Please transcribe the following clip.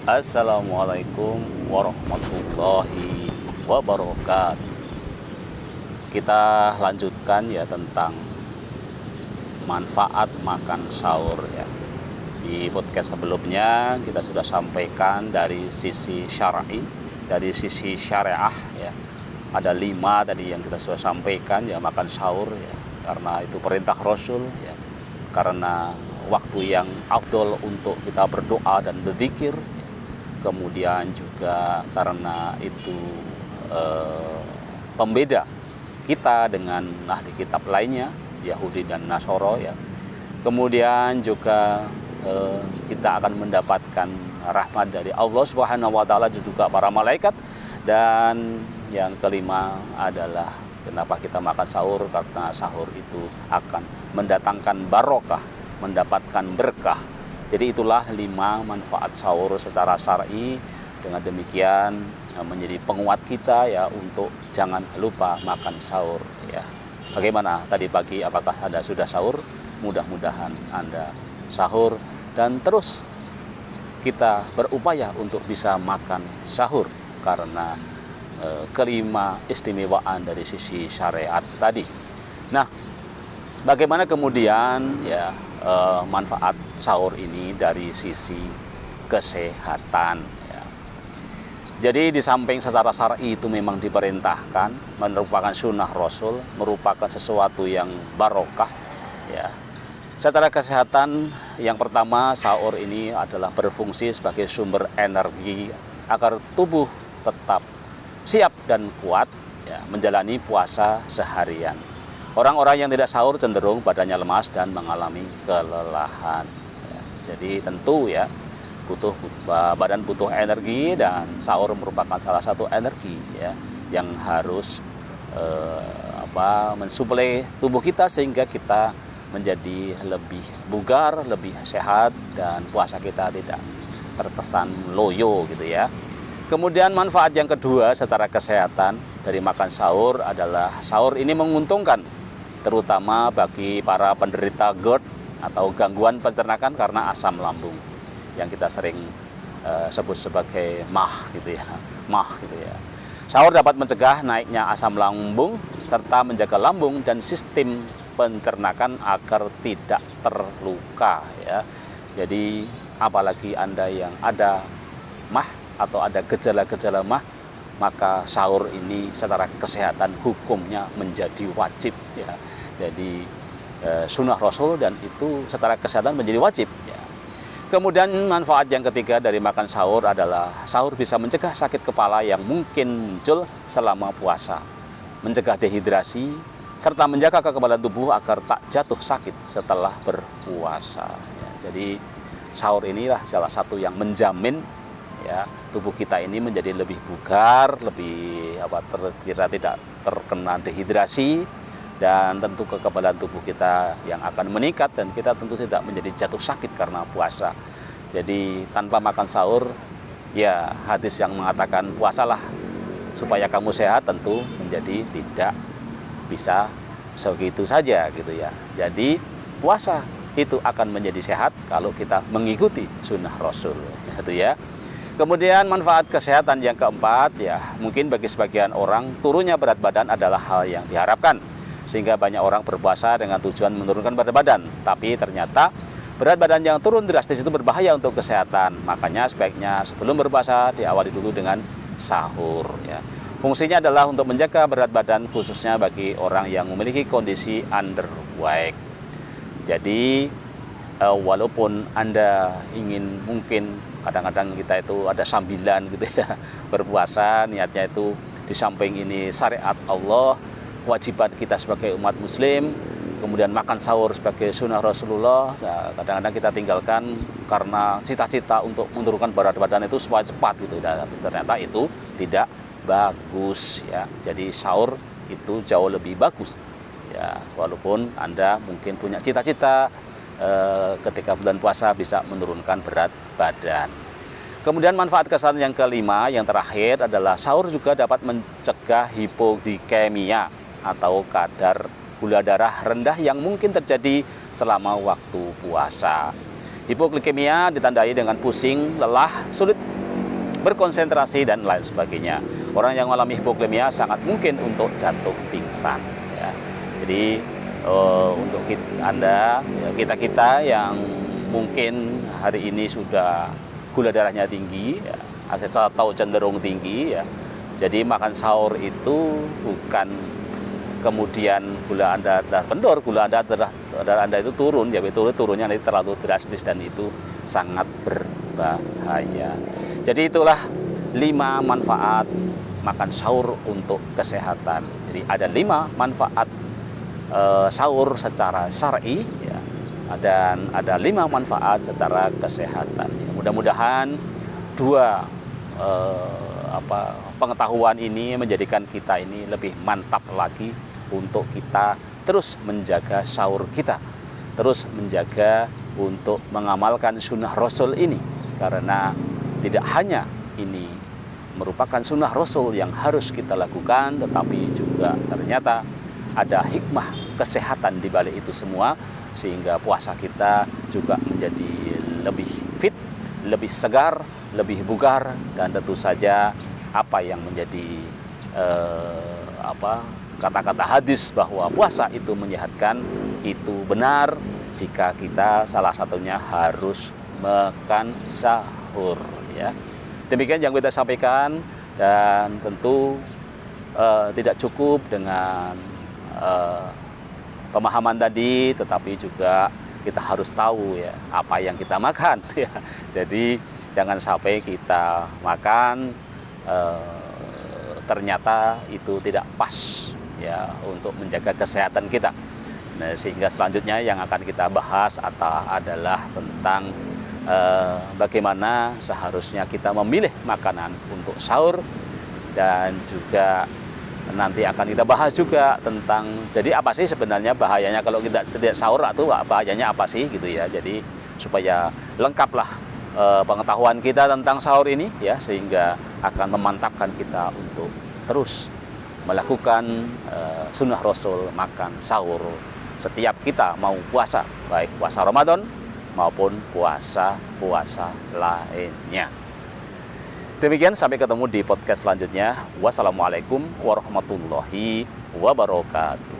Assalamualaikum warahmatullahi wabarakatuh. Kita lanjutkan ya tentang manfaat makan sahur ya. Di podcast sebelumnya kita sudah sampaikan dari sisi syar'i, dari sisi syariah ya. Ada 5 tadi yang kita sudah sampaikan ya, makan sahur ya, karena itu perintah Rasul ya. Karena waktu yang afdol untuk kita berdoa dan berzikir. Kemudian juga karena itu pembeda kita dengan ahli kitab lainnya, Yahudi dan Nasoro ya. Kemudian juga kita akan mendapatkan rahmat dari Allah Subhanahu wa taala, juga para malaikat. Dan yang kelima adalah kenapa kita makan sahur, karena sahur itu akan mendatangkan barokah, mendapatkan berkah. Jadi itulah 5 manfaat sahur secara syar'i. Dengan demikian menjadi penguat kita ya untuk jangan lupa makan sahur ya. Bagaimana tadi pagi, apakah Anda sudah sahur? Mudah-mudahan Anda sahur dan terus kita berupaya untuk bisa makan sahur karena kelima istimewaan dari sisi syariat tadi. Nah, bagaimana kemudian ya manfaat sahur ini dari sisi kesehatan ya. Jadi di samping secara syar'i itu memang diperintahkan, merupakan sunnah Rasul, merupakan sesuatu yang barokah ya. Secara kesehatan, yang pertama, sahur ini adalah berfungsi sebagai sumber energi agar tubuh tetap siap dan kuat ya, menjalani puasa seharian. Orang-orang yang tidak sahur cenderung badannya lemas dan mengalami kelelahan. Ya, jadi tentu ya badan butuh energi, dan sahur merupakan salah satu energi ya yang harus mensuplai tubuh kita sehingga kita menjadi lebih bugar, lebih sehat, dan puasa kita tidak terkesan loyo gitu ya. Kemudian manfaat yang kedua secara kesehatan dari makan sahur adalah sahur ini menguntungkan terutama bagi para penderita GERD atau gangguan pencernaan karena asam lambung yang kita sering sebut sebagai MAH gitu ya. Sahur dapat mencegah naiknya asam lambung serta menjaga lambung dan sistem pencernaan agar tidak terluka ya. Jadi apalagi Anda yang ada MAH atau ada gejala-gejala MAH, maka sahur ini secara kesehatan hukumnya menjadi wajib ya. Jadi sunnah Rasul dan itu secara kesehatan menjadi wajib ya. Kemudian manfaat yang ketiga dari makan sahur adalah sahur bisa mencegah sakit kepala yang mungkin muncul selama puasa, mencegah dehidrasi, serta menjaga kekebalan tubuh agar tak jatuh sakit setelah berpuasa ya. Jadi sahur inilah salah satu yang menjamin ya tubuh kita ini menjadi lebih bugar, lebih tidak terkena dehidrasi, dan tentu kekebalan tubuh kita yang akan meningkat, dan kita tentu tidak menjadi jatuh sakit karena puasa. Jadi tanpa makan sahur ya, hadis yang mengatakan puasalah supaya kamu sehat tentu menjadi tidak bisa segitu saja gitu ya. Jadi puasa itu akan menjadi sehat kalau kita mengikuti sunnah Rasul gitu ya. Kemudian manfaat kesehatan yang keempat ya, mungkin bagi sebagian orang turunnya berat badan adalah hal yang diharapkan, sehingga banyak orang berpuasa dengan tujuan menurunkan berat badan. Tapi ternyata berat badan yang turun drastis itu berbahaya untuk kesehatan. Makanya sebaiknya sebelum berpuasa diawali dulu dengan sahur ya. Fungsinya adalah untuk menjaga berat badan, khususnya bagi orang yang memiliki kondisi underweight. Jadi walaupun Anda ingin, mungkin kadang-kadang kita itu ada sambilan gitu ya, berpuasa niatnya itu di samping ini syariat Allah, kewajiban kita sebagai umat muslim, kemudian makan sahur sebagai sunnah Rasulullah. Nah, kadang-kadang kita tinggalkan karena cita-cita untuk menurunkan berat badan itu supaya cepat gitu. Dan ternyata itu tidak bagus ya. Jadi sahur itu jauh lebih bagus ya, walaupun Anda mungkin punya cita-cita ketika bulan puasa bisa menurunkan berat badan. Kemudian manfaat kesehatan yang kelima, yang terakhir adalah sahur juga dapat mencegah hipoglikemia atau kadar gula darah rendah yang mungkin terjadi selama waktu puasa. Hipoglikemia ditandai dengan pusing, lelah, sulit berkonsentrasi dan lain sebagainya. Orang yang mengalami hipoglikemia sangat mungkin untuk jatuh pingsan. Ya. Jadi untuk kita yang mungkin hari ini sudah gula darahnya tinggi, ya, atau cenderung tinggi, ya. Jadi makan sahur itu bukan kemudian gula Anda kendor, gula darah Anda itu turun, ya turunnya nanti terlalu drastis dan itu sangat berbahaya. Jadi itulah 5 manfaat makan sahur untuk kesehatan. Jadi ada 5 manfaat sahur secara syar'i, ya, dan ada 5 manfaat secara kesehatan. Ya, mudah-mudahan 2 pengetahuan ini menjadikan kita ini lebih mantap lagi untuk kita terus menjaga sahur kita, terus menjaga untuk mengamalkan sunnah Rasul ini, karena tidak hanya ini merupakan sunnah Rasul yang harus kita lakukan, tetapi juga ternyata ada hikmah kesehatan di balik itu semua, sehingga puasa kita juga menjadi lebih fit, lebih segar, lebih bugar, dan tentu saja apa yang menjadi kata-kata hadis bahwa puasa itu menyehatkan itu benar jika kita salah satunya harus makan sahur, ya. Demikian yang kita sampaikan, dan tentu tidak cukup dengan pemahaman tadi, tetapi juga kita harus tahu, ya, apa yang kita makan, ya. Jadi jangan sampai kita makan ternyata itu tidak pas, ya, untuk menjaga kesehatan kita. Nah, sehingga selanjutnya yang akan kita bahas adalah tentang bagaimana seharusnya kita memilih makanan untuk sahur, dan juga nanti akan kita bahas juga tentang jadi apa sih sebenarnya bahayanya kalau kita tidak sahur, atau bahayanya apa sih gitu, ya. Jadi supaya lengkaplah pengetahuan kita tentang sahur ini, ya, sehingga akan memantapkan kita untuk terus melakukan sunnah Rasul makan sahur setiap kita mau puasa, baik puasa Ramadan maupun puasa-puasa lainnya. Demikian, sampai ketemu di podcast selanjutnya. Wassalamualaikum warahmatullahi wabarakatuh.